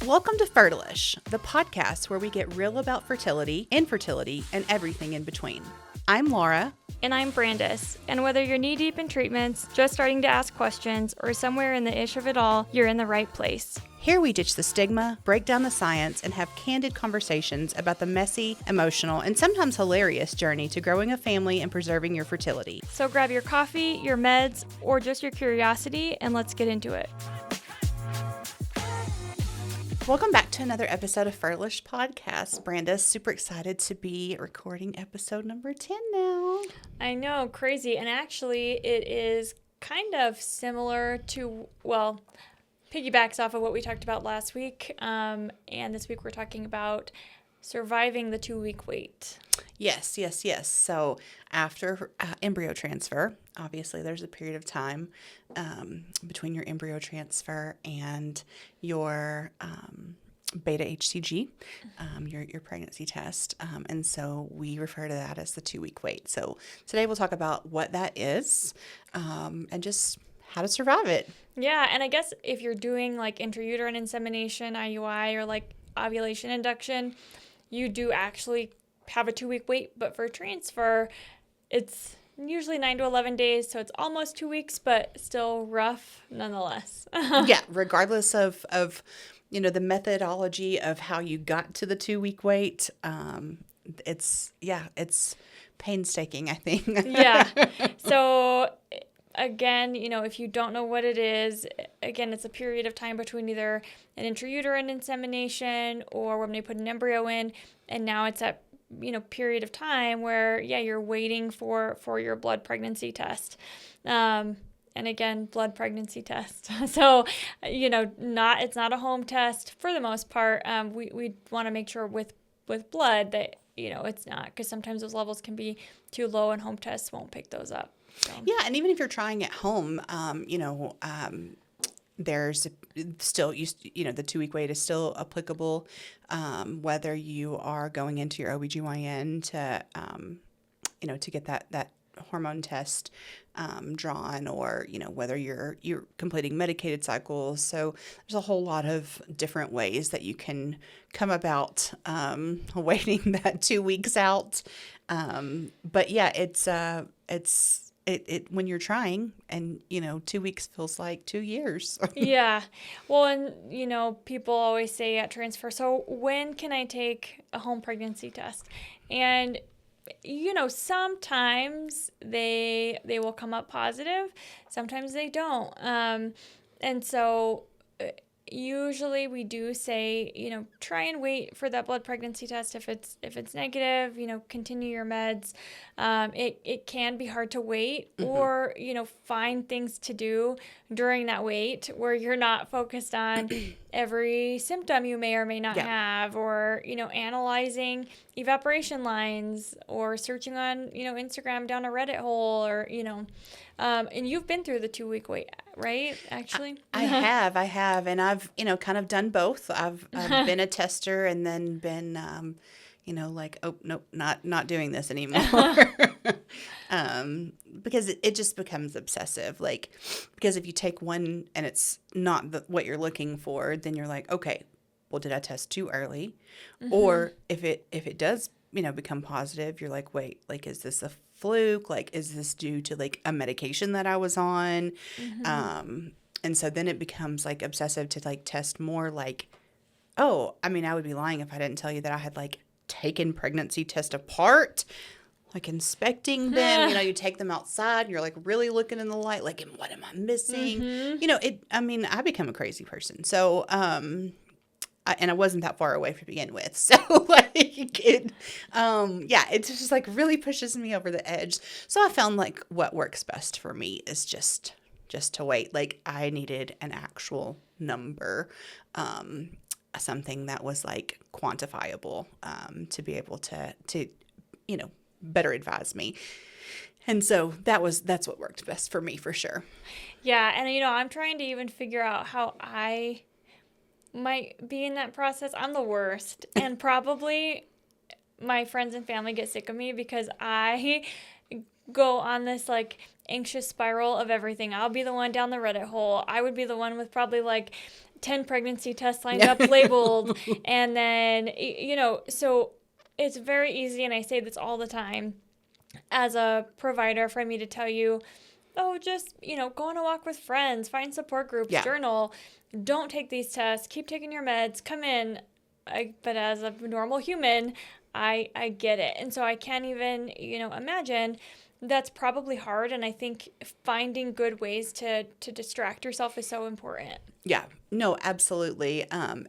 Welcome to Fertilish, the podcast where we get real about fertility, infertility, and everything in between. I'm Laura. And I'm Brandis. And whether you're knee-deep in treatments, just starting to ask questions, or somewhere in the ish of it all, you're in the right place. Here we ditch the stigma, break down the science, and have candid conversations about the messy, emotional, and sometimes hilarious journey to growing a family and preserving your fertility. So grab your coffee, your meds, or just your curiosity, and let's get into it. Welcome back to another episode of Fertilish Podcast. Brandis, super excited to be recording episode number 10 now. I know, crazy. And actually, it is kind of similar to, well, piggybacks off of what we talked about last week. And this week we're talking about surviving the 2-week wait. Yes. So after embryo transfer, obviously there's a period of time between your embryo transfer and your beta HCG, your pregnancy test. And so we refer to that as the 2-week wait. So today we'll talk about what that is and just how to survive it. Yeah, and I guess if you're doing like intrauterine insemination, IUI, or like ovulation induction, you do actually have a 2-week wait, but for transfer, it's usually 9 to 11 days, so it's almost 2 weeks, but still rough nonetheless. Yeah, regardless of the methodology of how you got to the 2-week wait, it's painstaking, I think. Yeah. So again, if you don't know what it is, again, it's a period of time between either an intrauterine insemination or when they put an embryo in, and now it's that period of time where you're waiting for your blood pregnancy test. And again, blood pregnancy test. So, it's not a home test for the most part. We want to make sure with blood that, it's not, because sometimes those levels can be too low and home tests won't pick those up. So. Yeah. And even if you're trying at home, there's still, the 2-week wait is still applicable, whether you are going into your OBGYN to get that hormone test drawn, or whether you're completing medicated cycles. So there's a whole lot of different ways that you can come about waiting that 2 weeks out. But yeah, it's when you're trying, and 2 weeks feels like 2 years. Yeah. Well, and people always say at transfer, so when can I take a home pregnancy test? And sometimes they will come up positive, sometimes they don't. And so usually we do say, try and wait for that blood pregnancy test. If it's negative, continue your meds. It can be hard to wait, or, find things to do during that wait where you're not focused on every symptom you may or may not have, or, analyzing evaporation lines, or searching on, Instagram down a Reddit hole, or, and you've been through the 2-week wait, right? Actually, I have, and I've kind of done both. I've been a tester, and then been like, oh nope, not doing this anymore. Because it just becomes obsessive. Like, because if you take one and it's not what you're looking for, then you're like, okay, well, did I test too early? Or if it does become positive, you're like, wait, like, is this a fluke? Like, is this due to like a medication that I was on? And so then it becomes like obsessive to like test more. Like, oh, I mean, I would be lying if I didn't tell you that I had like taken pregnancy tests apart, like inspecting them. You take them outside and you're like really looking in the light, like, and what am I missing? I become a crazy person. So, and I wasn't that far away to begin with. So like it just like really pushes me over the edge. So I found like what works best for me is just to wait. Like, I needed an actual number, something that was like quantifiable, to be able to better advise me. And so that's what worked best for me, for sure. Yeah. And, I'm trying to even figure out how I might be in that process. I'm the worst. And probably my friends and family get sick of me because I go on this like anxious spiral of everything. I'll be the one down the Reddit hole. I would be the one with probably like 10 pregnancy tests lined up, labeled. And then, so it's very easy. And I say this all the time as a provider for me to tell you, oh, just, go on a walk with friends, find support groups, journal, don't take these tests, keep taking your meds, come in. But as a normal human, I get it. And so I can't even, imagine. That's probably hard. And I think finding good ways to distract yourself is so important. Yeah, no, absolutely. And,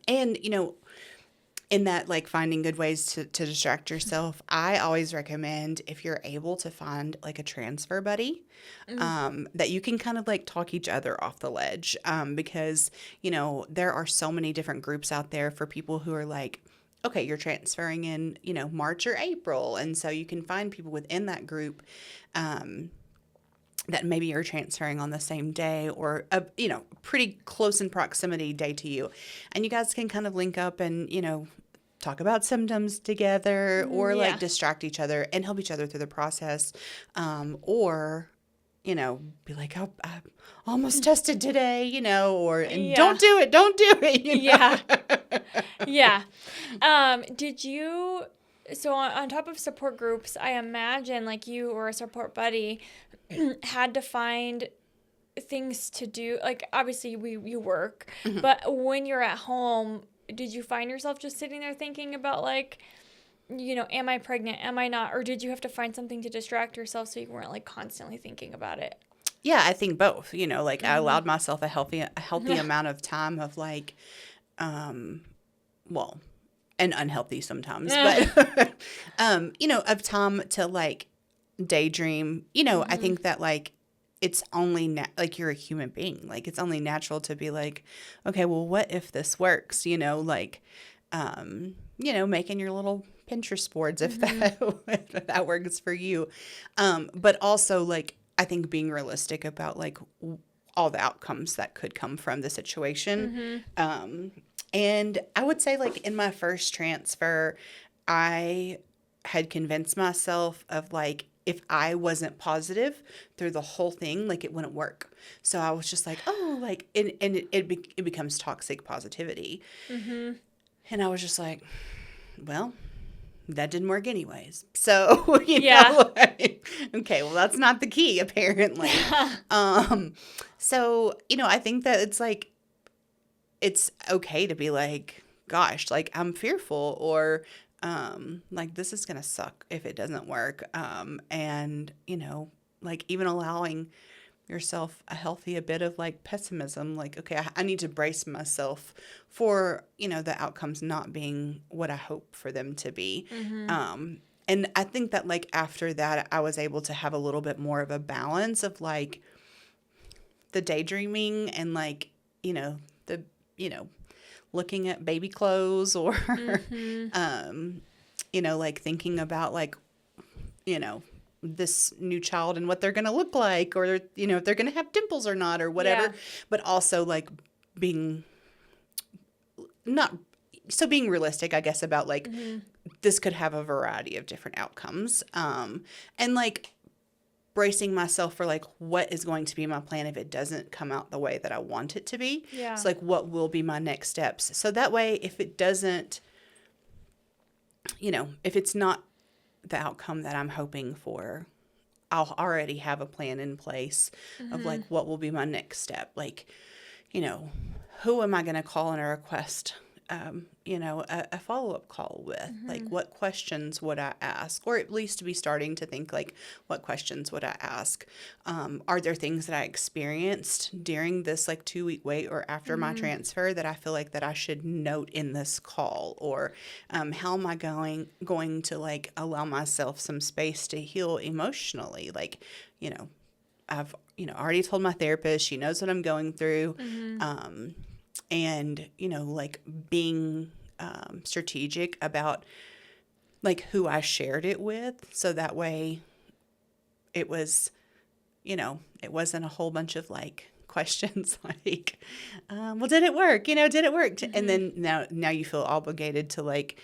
in that, like, finding good ways to distract yourself, I always recommend, if you're able to find like a transfer buddy, that you can kind of like talk each other off the ledge. Because, there are so many different groups out there for people who are like, okay, you're transferring in, March or April. And so you can find people within that group, that maybe you're transferring on the same day or, pretty close in proximity day to you. And you guys can kind of link up and, talk about symptoms together or like distract each other and help each other through the process. Or, be like, oh, I almost tested today, don't do it. Yeah. Did you... So on top of support groups, I imagine like you or a support buddy had to find things to do. Like, obviously you work, but when you're at home, did you find yourself just sitting there thinking about like, am I pregnant? Am I not? Or did you have to find something to distract yourself so you weren't like constantly thinking about it? Yeah, I think both. Like I allowed myself a healthy amount of time of like, well, and unhealthy sometimes, but, of time to like daydream. I think that like it's only like you're a human being. Like it's only natural to be like, okay, well, what if this works? Like, making your little Pinterest boards if that works for you. But also like I think being realistic about like all the outcomes that could come from the situation. And I would say like in my first transfer, I had convinced myself of like, if I wasn't positive through the whole thing, like it wouldn't work. So I was just like, oh, like, and it becomes toxic positivity. And I was just like, well, that didn't work anyways. So, like, okay, well, that's not the key, apparently. So, I think that it's like, it's okay to be like, gosh, like I'm fearful or, like this is going to suck if it doesn't work. And, like even allowing yourself a bit of like pessimism, like, okay, I need to brace myself for, the outcomes not being what I hope for them to be. And I think that like after that, I was able to have a little bit more of a balance of like the daydreaming and like, looking at baby clothes or, like thinking about like, this new child and what they're going to look like or, if they're going to have dimples or not or whatever, but also like being realistic, I guess, about like this could have a variety of different outcomes. And like bracing myself for like what is going to be my plan if it doesn't come out the way that I want it to be. So like what will be my next steps? So that way if it doesn't, if it's not the outcome that I'm hoping for, I'll already have a plan in place of like what will be my next step. Like, who am I going to call in a request a follow-up call with? Like what questions would I ask? Or at least to be starting to think like, what questions would I ask? Are there things that I experienced during this like 2-week wait or after my transfer that I feel like that I should note in this call? Or how am I going to like allow myself some space to heal emotionally? Like, I've, already told my therapist, she knows what I'm going through. And, like being strategic about like who I shared it with. So that way it was, it wasn't a whole bunch of like questions like, well, did it work? Did it work? And then now you feel obligated to like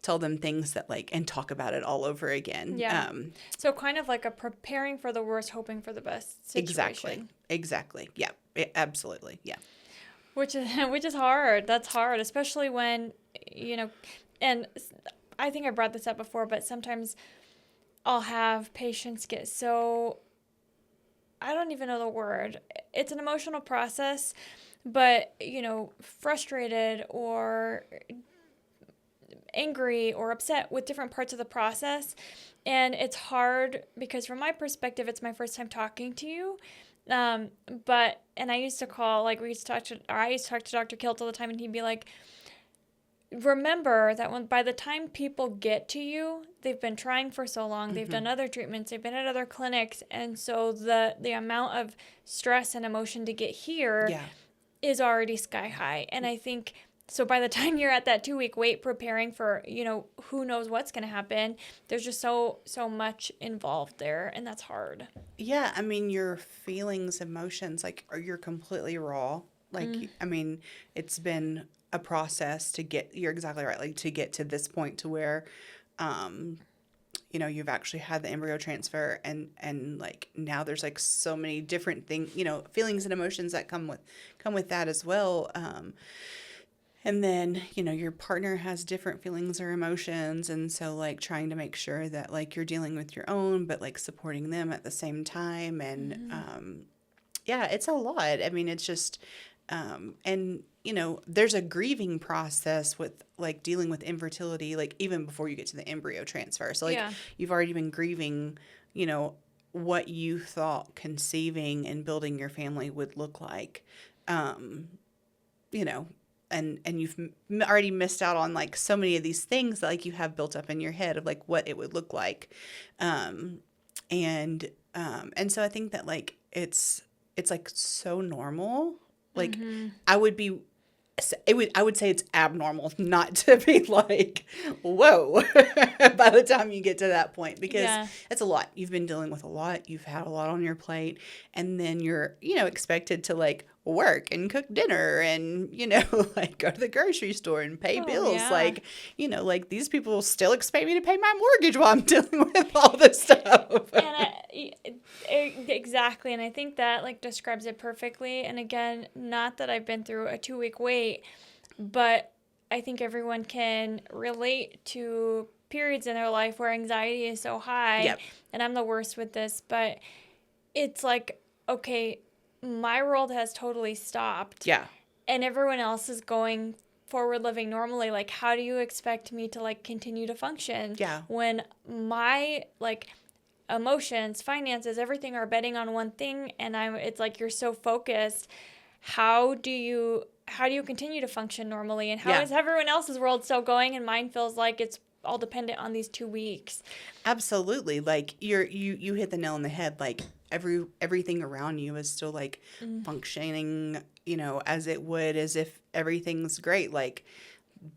tell them things that like, and talk about it all over again. So kind of like a preparing for the worst, hoping for the best situation. Exactly. Yeah, absolutely. Yeah. which is hard. That's hard, especially when, and I think I brought this up before, but sometimes I'll have patients get so, I don't even know the word. It's an emotional process, but, frustrated or angry or upset with different parts of the process. And it's hard because from my perspective, it's my first time talking to you. And I used to call, like, I used to talk to Dr. Kilt all the time, and he'd be like, remember that by the time people get to you, they've been trying for so long, they've done other treatments, they've been at other clinics, and so the amount of stress and emotion to get here is already sky high. And I think, so by the time you're at that 2-week wait preparing for, who knows what's going to happen, there's just so much involved there, and that's hard. Yeah, I mean, your feelings, emotions, like, you're completely raw. Like, I mean, it's been a process to get, you're exactly right, like, to get to this point to where, you've actually had the embryo transfer, and like, now there's like so many different things, feelings and emotions that come with that as well. And then, your partner has different feelings or emotions. And so, like, trying to make sure that, like, you're dealing with your own, but, like, supporting them at the same time. And, yeah, it's a lot. I mean, it's just, and, there's a grieving process with, like, dealing with infertility, like, even before you get to the embryo transfer. So, like, you've already been grieving, what you thought conceiving and building your family would look like, and you've already missed out on, like, so many of these things that, like, you have built up in your head of, like, what it would look like. And so I think that, like, it's like so normal. Like, I would say it's abnormal not to be like, whoa, by the time you get to that point, because it's a lot. You've been dealing with a lot. You've had a lot on your plate, and then you're, expected to, like, work and cook dinner and, like, go to the grocery store and pay bills. Yeah. Like, like, these people still expect me to pay my mortgage while I'm dealing with all this stuff. Exactly. And I think that, like, describes it perfectly. And again, not that I've been through a 2-week wait, but I think everyone can relate to periods in their life where anxiety is so high. Yep. And I'm the worst with this, but it's like, okay, my world has totally stopped. Yeah. And everyone else is going forward living normally. Like, how do you expect me to, like, continue to function? Yeah. When my, like, emotions, finances, everything are betting on one thing, and it's like you're so focused. How do you continue to function normally? And how is everyone else's world still going, and mine feels like it's all dependent on these 2 weeks? Absolutely. Like, you hit the nail on the head. Like, everything around you is still, like, functioning, as it would, as if everything's great. Like,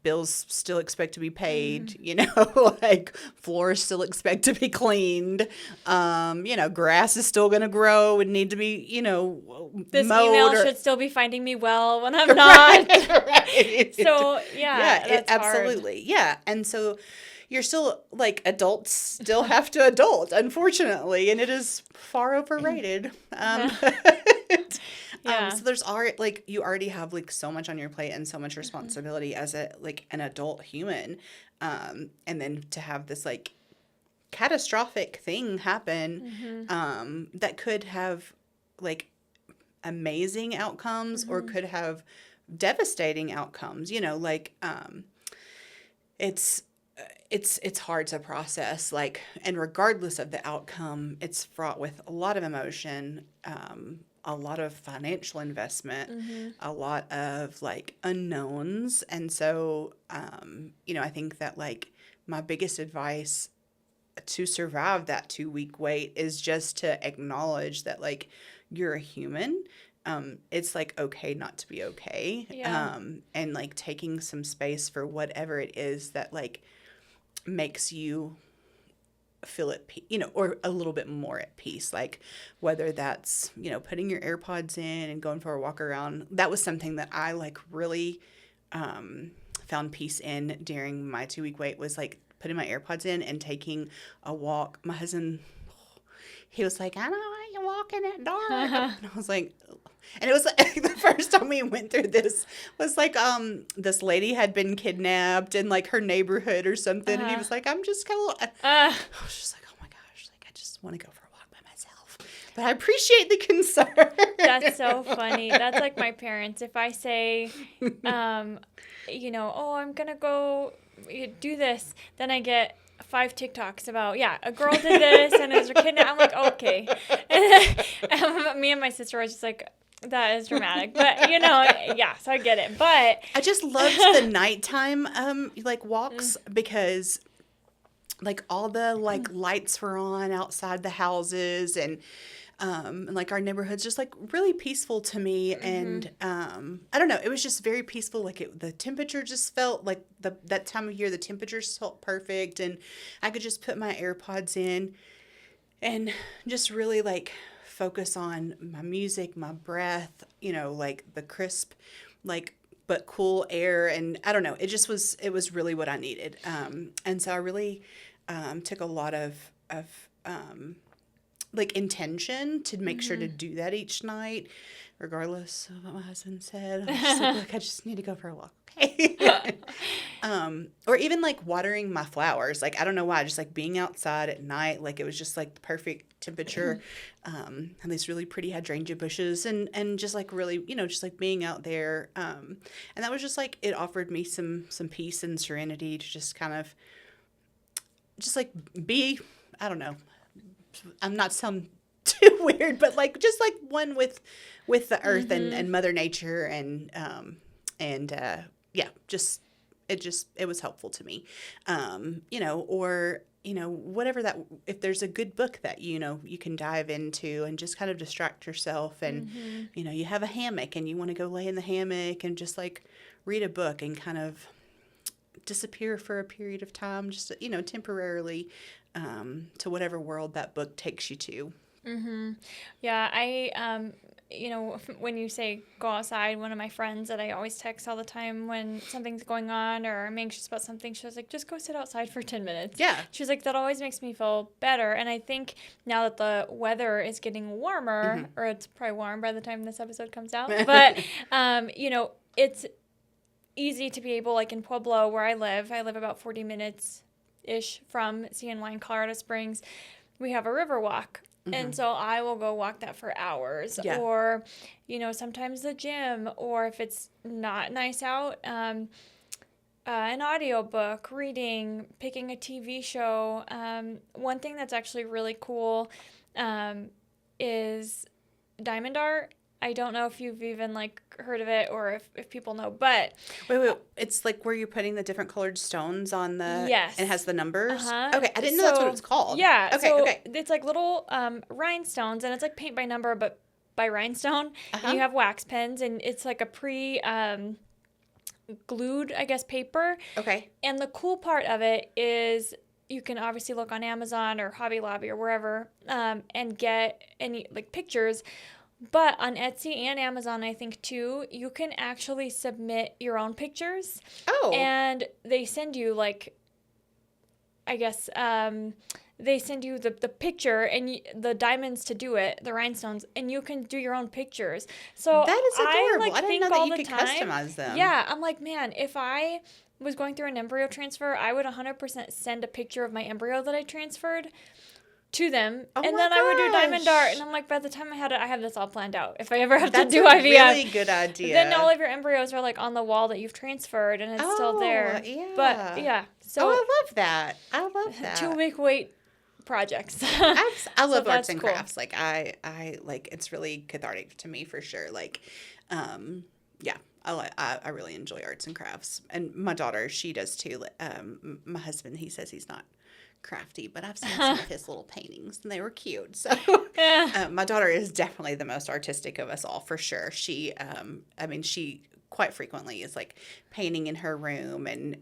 bills still expect to be paid, like, floors still expect to be cleaned. Grass is still going to grow and need to be, this mowed. Email should still be finding me well when I'm not. Right. So, that's absolutely. hard. Yeah. And so you're still, like, adults still have to adult, unfortunately, and it is far overrated. So there's you already have, like, so much on your plate and so much responsibility as an adult human. And then to have this, like, catastrophic thing happen, that could have, like, amazing outcomes or could have devastating outcomes, it's hard to process, like, and regardless of the outcome, it's fraught with a lot of emotion, a lot of financial investment, a lot of, like, unknowns. And so, I think that, like, my biggest advice to survive that 2-week wait is just to acknowledge that, like, you're a human. It's, like, okay not to be okay. And, like, taking some space for whatever it is that, like, makes you feel at peace, or a little bit more at peace. Like, whether that's, putting your AirPods in and going for a walk around. That was something that I, like, really found peace in during my 2-week wait, was, like, putting my AirPods in and taking a walk. My husband, he was like, I don't know why you walk in that dark. And I was like, and it was like, the first time we went through this was like, this lady had been kidnapped in like her neighborhood or something. And he was like, I'm just kind of, I was just like, oh my gosh, like I just want to go for a walk by myself. But I appreciate the concern. That's so funny. That's like my parents. If I say, you know, oh, I'm going to go do this, then I get 5 TikToks about, a girl did this and it was her kidnapped. I'm like, okay. And me and my sister were just like, that is dramatic. But, you know, so I get it. But I just loved the nighttime, like walks because like all the like lights were on outside the houses and like our neighborhood's just like really peaceful to me. And I don't know, it was just very peaceful. Like the temperature just felt like that time of year, the temperature felt perfect. And I could just put my AirPods in and just really like focus on my music, my breath, you know, like the crisp, like, but cool air. And I don't know, it was really what I needed. And so I really took a lot of like intention to make sure to do that each night, regardless of what my husband said. I'm just like, look, I just need to go for a walk. Okay. Or even like watering my flowers. Like, I don't know why, just like being outside at night, like it was just like the perfect temperature. And these really pretty hydrangea bushes and just like really, you know, just like being out there. And that was just like, it offered me some peace and serenity to just kind of just like be, I don't know, I'm not some too weird, but like just like one with the earth and Mother Nature and it was helpful to me. You know, or you know, whatever that, if there's a good book that you know you can dive into and just kind of distract yourself and you know, you have a hammock and you want to go lay in the hammock and just like read a book and kind of disappear for a period of time, just you know, temporarily to whatever world that book takes you to. Yeah, I you know, when you say go outside, one of my friends that I always text all the time when something's going on or I'm anxious about something, she was like, just go sit outside for 10 minutes. Yeah. She was like, that always makes me feel better. And I think now that the weather is getting warmer, or it's probably warm by the time this episode comes out, but, you know, it's easy to be able, like in Pueblo where I live about 40 minutes-ish from CNY in Colorado Springs, we have a river walk. And so I will go walk that for hours. Yeah. Or, you know, sometimes the gym, or if it's not nice out, an audiobook, reading, picking a TV show. One thing that's actually really cool is diamond art. I don't know if you've even like heard of it or if people know, but wait, it's like where you're putting the different colored stones on the, yes, and it has the numbers. Okay, I didn't know that's what it was called. Yeah, okay. It's like little rhinestones, and it's like paint by number, but by rhinestone. And you have wax pens, and it's like a glued, I guess, paper. Okay. And the cool part of it is you can obviously look on Amazon or Hobby Lobby or wherever and get any like pictures. But on Etsy and Amazon, I think, too, you can actually submit your own pictures. Oh. And they send you, like, I guess, they send you the picture and the diamonds to do it, the rhinestones, and you can do your own pictures. So that is adorable. I didn't know that you could customize them. Yeah, I'm like, man, if I was going through an embryo transfer, I would 100% send a picture of my embryo that I transferred to them, and then I would do diamond art, and I'm like, by the time I have this all planned out. If I ever have to do IVF, really good idea. Then all of your embryos are like on the wall that you've transferred, and it's still there. Yeah. But yeah, so I love that. 2-week wait projects. I love arts and cool. crafts. Like I like, it's really cathartic to me for sure. Like, yeah. I really enjoy arts and crafts, and my daughter, she does too. My husband, he says he's not crafty, but I've seen some of his little paintings and they were cute. So my daughter is definitely the most artistic of us all for sure. She she quite frequently is like painting in her room, and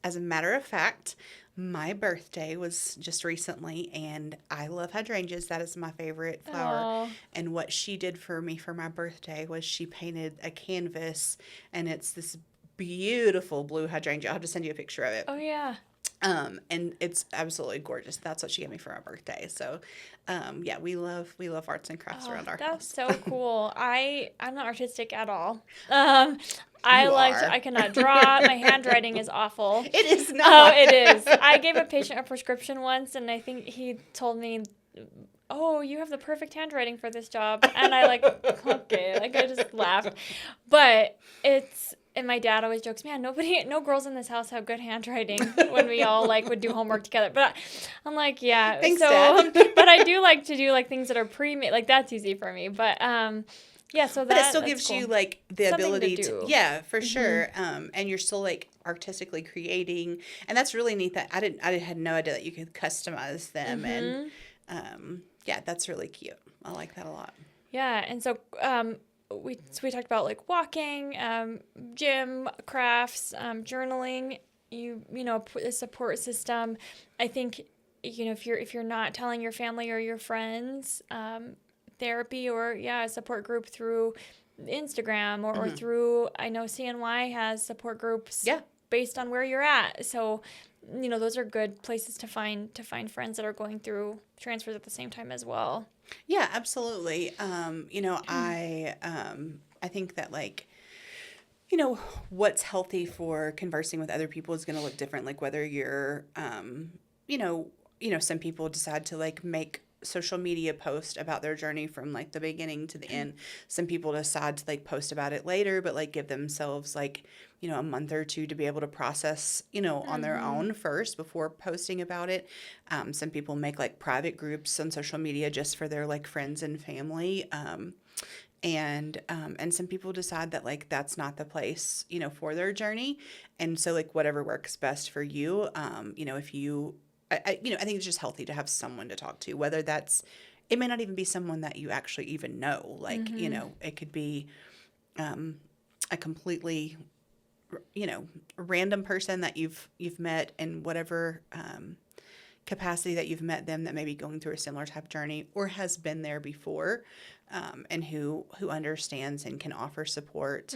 as a matter of fact, my birthday was just recently, and I love hydrangeas. That is my favorite flower. Aww. And what she did for me for my birthday was she painted a canvas, and it's this beautiful blue hydrangea. I'll have to send you a picture of it. Oh yeah. And it's absolutely gorgeous. That's what she gave me for my birthday. So, yeah, we love arts and crafts around our That's house. so cool. I'm not artistic at all. You are. I cannot draw. My handwriting is awful. It is Oh, not. it is. I gave a patient a prescription once, and I think he told me, "Oh, you have the perfect handwriting for this job." And I okay, I just laughed. But and my dad always jokes, "Man, no girls in this house have good handwriting," when we all would do homework together. But I'm like, yeah. Thanks, So, Dad. but I do like to do things that are pre-made. That's easy for me. But yeah. So But it still that's gives cool. you the Something ability to do. yeah, for sure. And you're still artistically creating, and that's really neat. That I had no idea that you could customize them, and yeah, that's really cute. I like that a lot. Yeah, and so we talked about walking, gym, crafts, journaling. A support system. I think if you're not telling your family or your friends, therapy or a support group through Instagram or through, I know CNY has support groups. Yeah. Based on where you're at. So, those are good places to find friends that are going through transfers at the same time as well. Yeah, absolutely. I think that what's healthy for conversing with other people is going to look different. Whether you're, some people decide to make social media post about their journey from the beginning to the end. Some people decide to post about it later, but give themselves a month or two to be able to process, on their own first before posting about it. Some people make private groups on social media just for their friends and family. And some people decide that that's not the place, for their journey. And so whatever works best for you, if you, I think it's just healthy to have someone to talk to, whether it may not even be someone that you actually even know. It could be a completely, random person that you've met in whatever capacity that you've met them that may be going through a similar type journey or has been there before, and who understands and can offer support.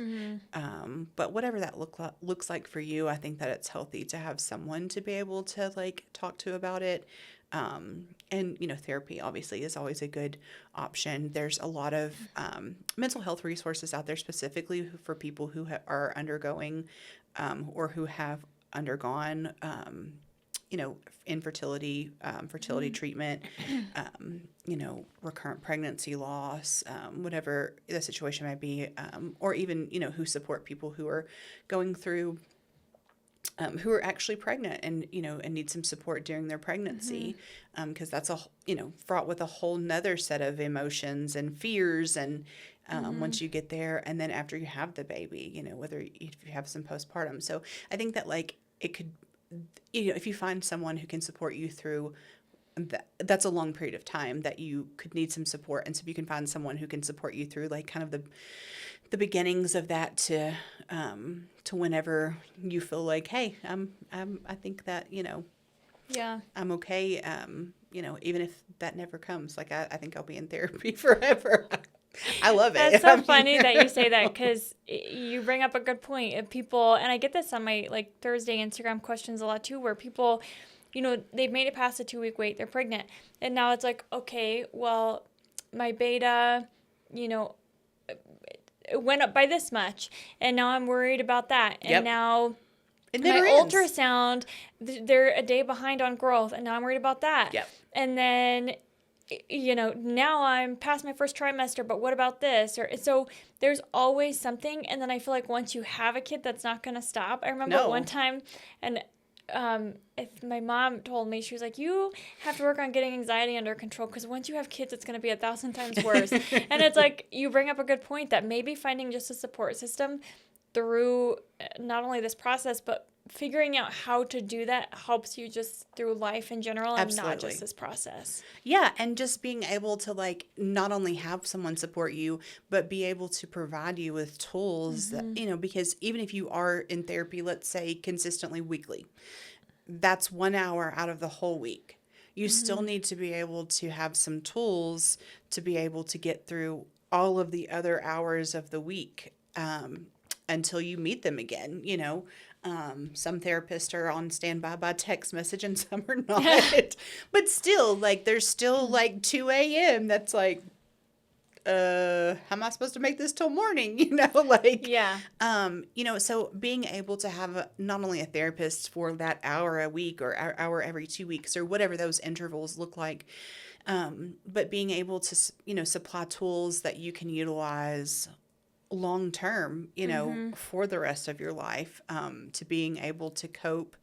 But whatever that looks like for you, I think that it's healthy to have someone to be able to talk to about it. And therapy obviously is always a good option. There's a lot of mental health resources out there specifically for people who are undergoing or who have undergone infertility, fertility treatment, recurrent pregnancy loss, whatever the situation might be, or even, who support people who are going through, who are actually pregnant and, and need some support during their pregnancy. Because that's fraught with a whole nother set of emotions and fears. And once you get there and then after you have the baby, whether if you have some postpartum. So I think that it could, if you find someone who can support you through that's a long period of time that you could need some support. And so if you can find someone who can support you through kind of the beginnings of that to whenever you feel hey, I think that, Yeah. I'm okay. Even if that never comes, I think I'll be in therapy forever. I love it. That's so funny that you say that because you bring up a good point. If people, and I get this on my Thursday Instagram questions a lot too, where people, they've made it past the 2-week wait, they're pregnant, and now it's okay, well, my beta, it went up by this much, and now I'm worried about that, and now it my never ends. ultrasound, they're a day behind on growth, and now I'm worried about that. Yep. And then now I'm past my first trimester, but what about this? So there's always something. And then I feel once you have a kid, that's not going to stop. I remember one time, and if my mom told me, she was you have to work on getting anxiety under control because once you have kids, it's going to be 1,000 times worse. And it's you bring up a good point that maybe finding just a support system through not only this process, but figuring out how to do that helps you just through life in general and Absolutely. not just this process. Yeah, and just being able to not only have someone support you, but be able to provide you with tools that, because even if you are in therapy, let's say consistently weekly, that's 1 hour out of the whole week. You still need to be able to have some tools to be able to get through all of the other hours of the week. until you meet them again, you know. Some therapists are on standby by text message and some are not. But still, like, there's still like 2 a.m. that's like, how am I supposed to make this till morning? You know, like, Yeah. you know, so being able to have not only a therapist for that hour a week or hour every 2 weeks or whatever those intervals look like, but being able to, you know, supply tools that you can utilize long term, you know, for the rest of your life, to being able to cope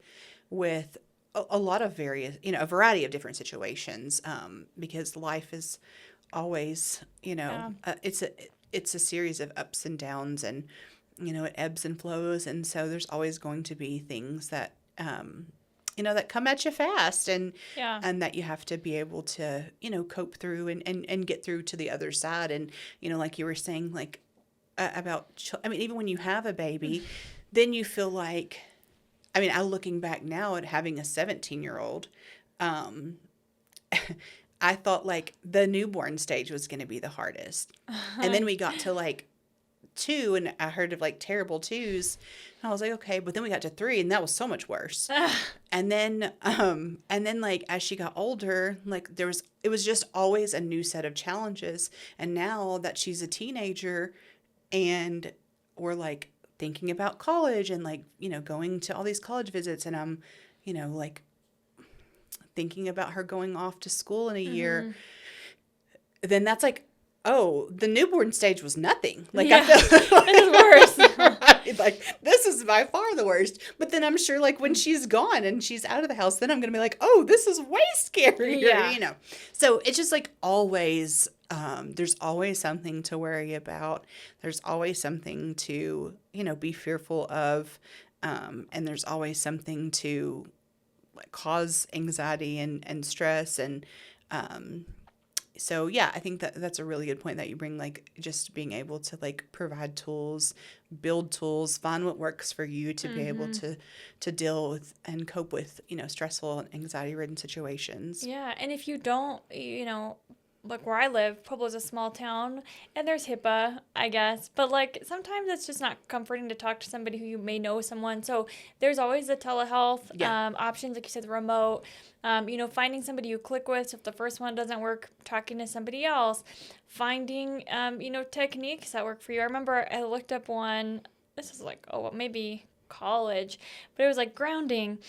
with a lot of various, you know, a variety of different situations, because life is always, you know, it's a series of ups and downs, and, you know, it ebbs and flows, and so there's always going to be things that, you know, that come at you fast, and that you have to be able to, you know, cope through and get through to the other side. And, you know, like you were saying, like, I mean, even when you have a baby, then you feel like, I mean, looking back now at having a 17-year-old, I thought like the newborn stage was going to be the hardest. And then we got to like 2, and I heard of like terrible 2s. And I was like, okay, but then we got to 3, and that was so much worse. And then like as she got older, like it was just always a new set of challenges. And now that she's a teenager, and we're like thinking about college and like, you know, going to all these college visits, and I'm, you know, like thinking about her going off to school in a year, then that's like, oh, the newborn stage was nothing. Like, I feel like, this is worse. Right? Like, this is by far the worst. But then I'm sure, like, when she's gone and she's out of the house, then I'm going to be like, oh, this is way scarier, you know? So it's just like always, there's always something to worry about. There's always something to, you know, be fearful of. And there's always something to like cause anxiety and stress. And, so yeah, I think that that's a really good point that you bring, like just being able to like provide tools, build tools, find what works for you to be able to deal with and cope with, you know, stressful and anxiety-ridden situations. Yeah, and if you don't, you know, like where I live, Pueblo's a small town, and there's HIPAA, I guess. But like sometimes it's just not comforting to talk to somebody who you may know someone. So there's always the telehealth options, like you said, the remote. You know, finding somebody you click with. So if the first one doesn't work, talking to somebody else. Finding, you know, techniques that work for you. I remember I looked up one. This is like, maybe college, but it was like grounding.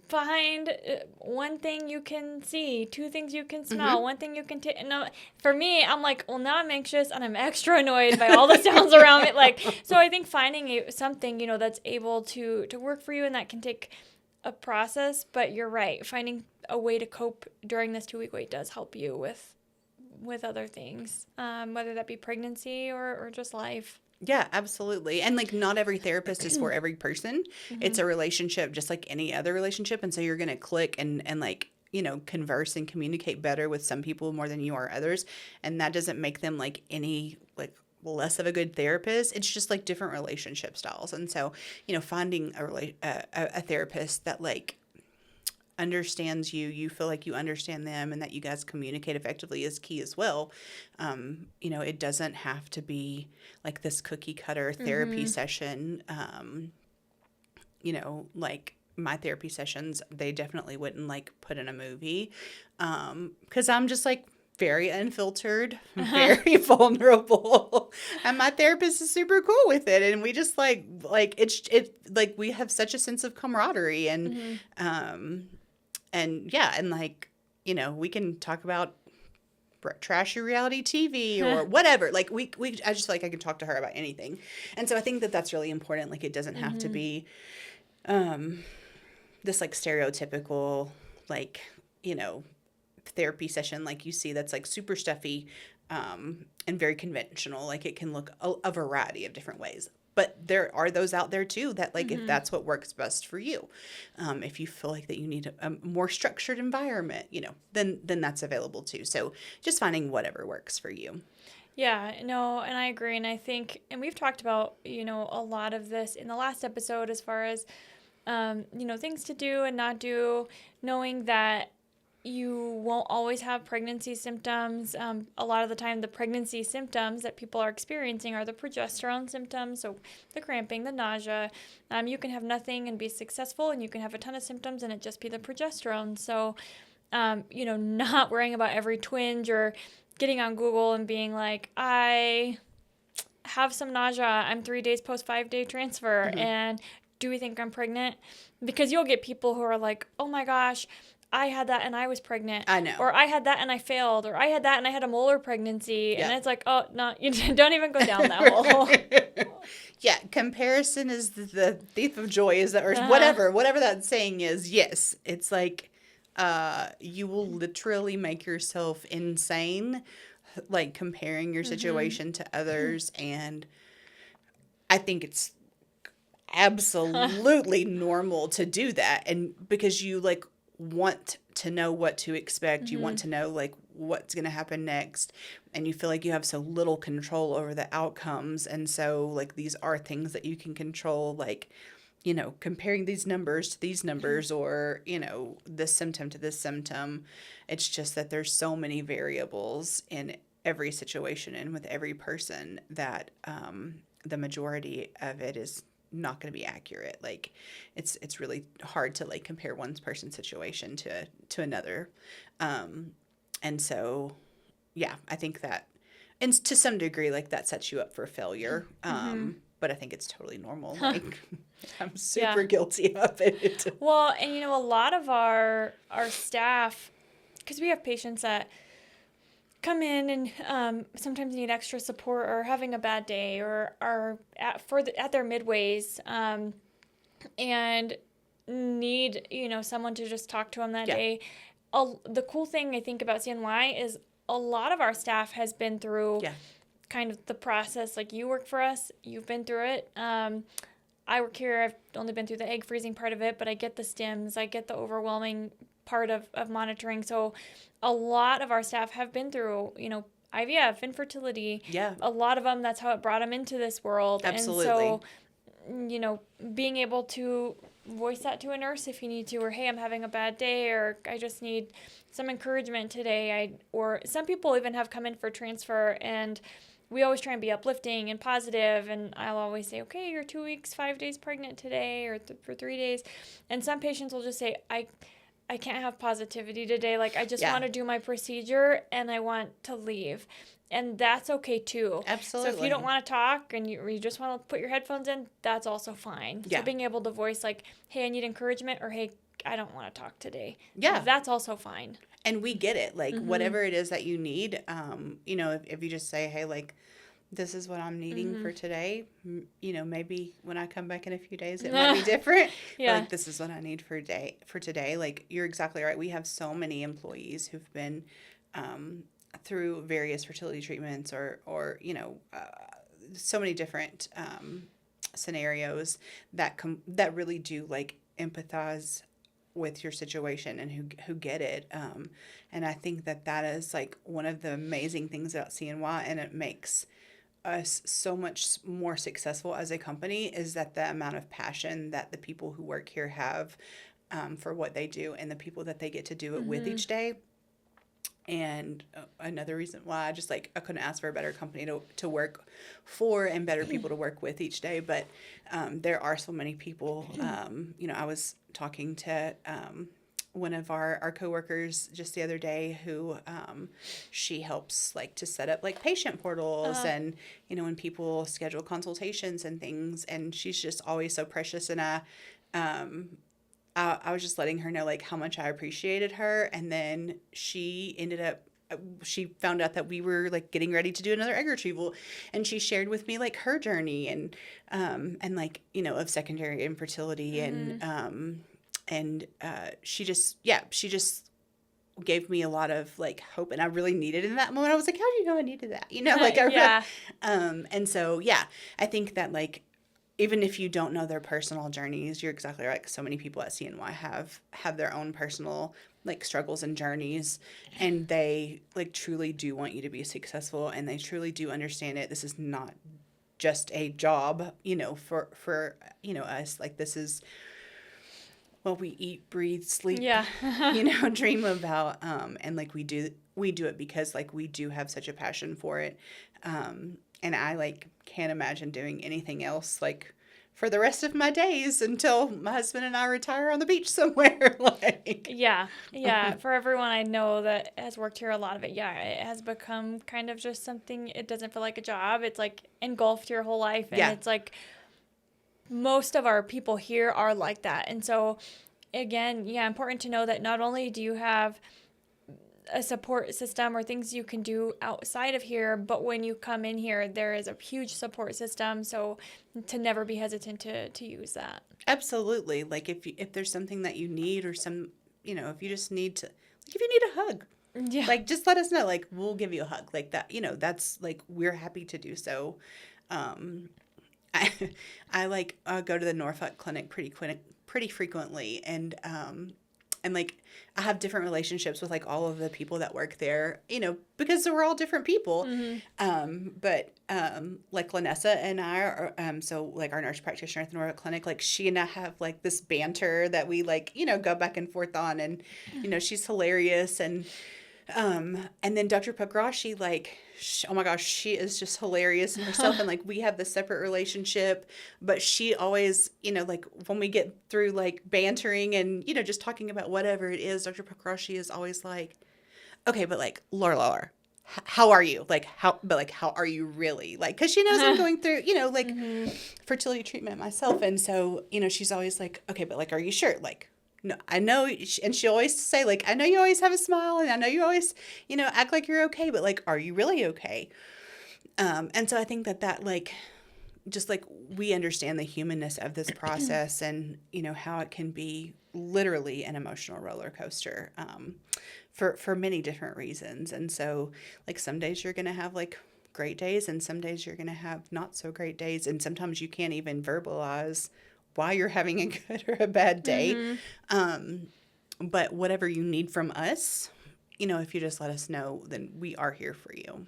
Find one thing you can see, 2 things you can smell, 1 thing you can taste. No, for me, I'm like, well, now I'm anxious and I'm extra annoyed by all the sounds around me. Like, so I think finding something, you know, that's able to work for you, and that can take a process. But you're right, finding a way to cope during this 2-week wait does help you with other things, whether that be pregnancy or just life. Yeah, absolutely. And like not every therapist is for every person. It's a relationship just like any other relationship. And so you're going to click and like, you know, converse and communicate better with some people more than you are others. And that doesn't make them like any like less of a good therapist. It's just like different relationship styles. And so, you know, finding a therapist that like understands you feel like you understand them, and that you guys communicate effectively is key as well. You know, it doesn't have to be like this cookie cutter therapy session. You know, like my therapy sessions, they definitely wouldn't like put in a movie, because I'm just like very unfiltered, very vulnerable, and my therapist is super cool with it, and we just like it's like we have such a sense of camaraderie, and and yeah, and like, you know, we can talk about trashy reality TV or whatever. Like I just like I can talk to her about anything, and so I think that that's really important. Like it doesn't have to be this like stereotypical like, you know, therapy session like you see that's like super stuffy and very conventional. Like it can look a variety of different ways. But there are those out there too that like if that's what works best for you, if you feel like that you need a more structured environment, you know, then that's available too. So just finding whatever works for you. Yeah, no, and I agree. And I think, and we've talked about, you know, a lot of this in the last episode as far as, you know, things to do and not do, knowing that, you won't always have pregnancy symptoms. A lot of the time, the pregnancy symptoms that people are experiencing are the progesterone symptoms, so the cramping, the nausea. You can have nothing and be successful, and you can have a ton of symptoms and it just be the progesterone. So, not worrying about every twinge or getting on Google and being like, I have some nausea. I'm 3 days post 5-day transfer. And do we think I'm pregnant? Because you'll get people who are like, oh my gosh, I had that and I was pregnant. I know. Or I had that and I failed. Or I had that and I had a molar pregnancy. Yep. And it's like, oh, no, you don't even go down that hole. Yeah, comparison is the thief of joy, is that, or whatever that saying is. Yes, it's like you will literally make yourself insane, like comparing your situation to others, and I think it's absolutely normal to do that, and because you like want to know what to expect, you want to know like what's going to happen next, and you feel like you have so little control over the outcomes, and so like these are things that you can control, like comparing these numbers to these numbers, or this symptom to this symptom. It's just that there's so many variables in every situation and with every person that the majority of it is not going to be accurate. Like it's really hard to like compare one person's situation to another, and so yeah, I think that, and to some degree, like that sets you up for failure. But I think it's totally normal. Like I'm super guilty of it. Well, and a lot of our staff, because we have patients that come in and sometimes need extra support or having a bad day or are at their midways and need someone to just talk to them that day. The cool thing I think about CNY is a lot of our staff has been through kind of the process. Like, you work for us, you've been through it. I work here, I've only been through the egg freezing part of it, but I get the stims, I get the overwhelming part of monitoring. So a lot of our staff have been through, IVF, infertility. Yeah. A lot of them, that's how it brought them into this world. Absolutely. And so, being able to voice that to a nurse if you need to, or, hey, I'm having a bad day, or I just need some encouragement today. Or some people even have come in for transfer, and we always try and be uplifting and positive, and I'll always say, okay, you're 2 weeks, 5 days pregnant today, or for 3 days. And some patients will just say, I can't have positivity today. Like, I just want to do my procedure and I want to leave. And that's okay too. Absolutely. So if you don't want to talk and you just want to put your headphones in, that's also fine. Yeah. So being able to voice like, hey, I need encouragement, or hey, I don't want to talk today. Yeah. That's also fine. And we get it. Like, whatever it is that you need, if you just say, hey, like, this is what I'm needing for today, maybe when I come back in a few days, it might be different. Yeah. But, like, this is what I need for today. Like, you're exactly right. We have so many employees who've been through various fertility treatments or so many different scenarios that really do like empathize with your situation and who get it. And I think that is like one of the amazing things about CNY, and it makes us so much more successful as a company, is that the amount of passion that the people who work here have for what they do, and the people that they get to do it with each day. And another reason why I couldn't ask for a better company to work for and better people to work with each day. But there are so many people. I was talking to one of our coworkers just the other day who she helps like to set up like patient portals and when people schedule consultations and things, and she's just always so precious. And I was just letting her know like how much I appreciated her, and then she found out that we were like getting ready to do another egg retrieval, and she shared with me like her journey and like of secondary infertility, and she just gave me a lot of like hope, and I really needed it in that moment. I was like, how do you know I needed that? And so I think that like, even if you don't know their personal journeys, you're exactly right. So many people at CNY have their own personal like struggles and journeys, and they like truly do want you to be successful, and they truly do understand it. This is not just a job, for us. Like, this is Well, we eat, breathe, sleep, Yeah. dream about, and like we do it because like we do have such a passion for it. And I like can't imagine doing anything else like for the rest of my days until my husband and I retire on the beach somewhere. Like, Yeah. Yeah. For everyone I know that has worked here, a lot of it, yeah, it has become kind of just something, it doesn't feel like a job. It's like engulfed your whole life. And yeah, it's like most of our people here are like that. And so, again, yeah, important to know that not only do you have a support system or things you can do outside of here, but when you come in here, there is a huge support system. So to never be hesitant to use that. absolutely. Like if there's something that you need or some, if you just need to, like if you need a hug, Yeah. like just let us know. Like we'll give you a hug. Like that, that's like we're happy to do so. I, I like go to the Norfolk clinic pretty frequently, and like I have different relationships with like all of the people that work there, because we're all different people. But like Lanessa and I are, so like our nurse practitioner at the Norfolk clinic, like she and I have like this banter that we like, go back and forth on, and she's hilarious, and then Dr. Pagrashi, like, oh my gosh, she is just hilarious in herself. And like, we have this separate relationship, but she always, like when we get through like bantering and, just talking about whatever it is, Dr. Pagrashi is always like, okay, but like, Laura, how are you? Like, how are you really? Like, cause she knows I'm going through, like fertility treatment myself. And so, she's always like, okay, but like, are you sure? Like, no, I know, and she always say like, I know you always have a smile, and I know you always, act like you're okay, but like, are you really okay? And so I think that like, just like we understand the humanness of this process, and how it can be literally an emotional roller coaster, for many different reasons. And so like some days you're gonna have like great days, and some days you're gonna have not so great days, and sometimes you can't even verbalize why you're having a good or a bad day. But whatever you need from us, if you just let us know, then we are here for you.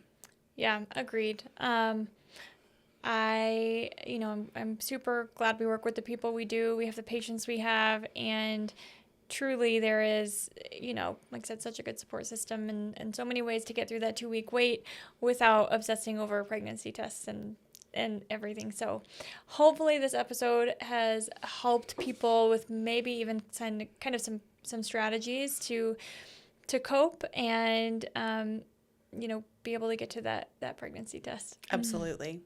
Yeah, agreed. I'm super glad we work with the people we do. We have the patients we have, and truly there is, like I said, such a good support system, and so many ways to get through that 2-week wait without obsessing over pregnancy tests and everything. So hopefully this episode has helped people with maybe even kind of some strategies to cope and be able to get to that pregnancy test. Absolutely.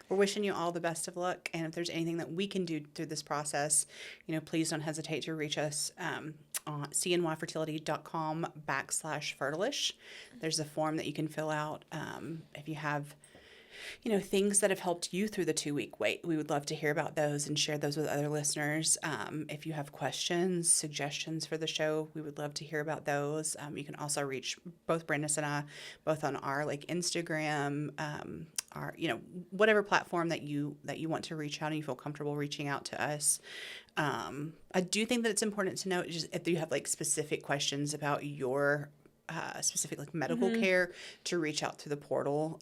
We're wishing you all the best of luck, and if there's anything that we can do through this process, please don't hesitate to reach us on cnyfertility.com/fertilish. There's a form that you can fill out if you have things that have helped you through the 2-week wait. We would love to hear about those and share those with other listeners. If you have questions, suggestions for the show, we would love to hear about those. You can also reach both Brandis and I, both on our like Instagram, our whatever platform that you want to reach out and you feel comfortable reaching out to us. I do think that it's important to note, just if you have like specific questions about your specific like medical care, to reach out through the portal.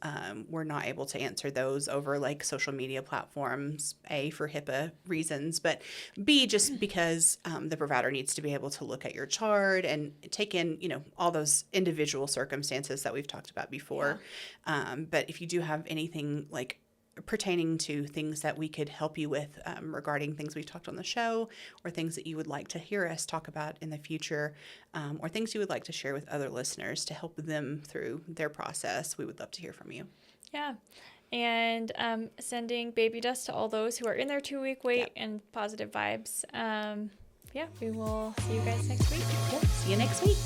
We're not able to answer those over like social media platforms, A, for HIPAA reasons, but B, just because the provider needs to be able to look at your chart and take in, all those individual circumstances that we've talked about before. Yeah. But if you do have anything like pertaining to things that we could help you with, regarding things we've talked on the show, or things that you would like to hear us talk about in the future, or things you would like to share with other listeners to help them through their process, we would love to hear from you. Yeah. And sending baby dust to all those who are in their 2-week wait, and positive vibes. We will see you guys next week. Yep. See you next week.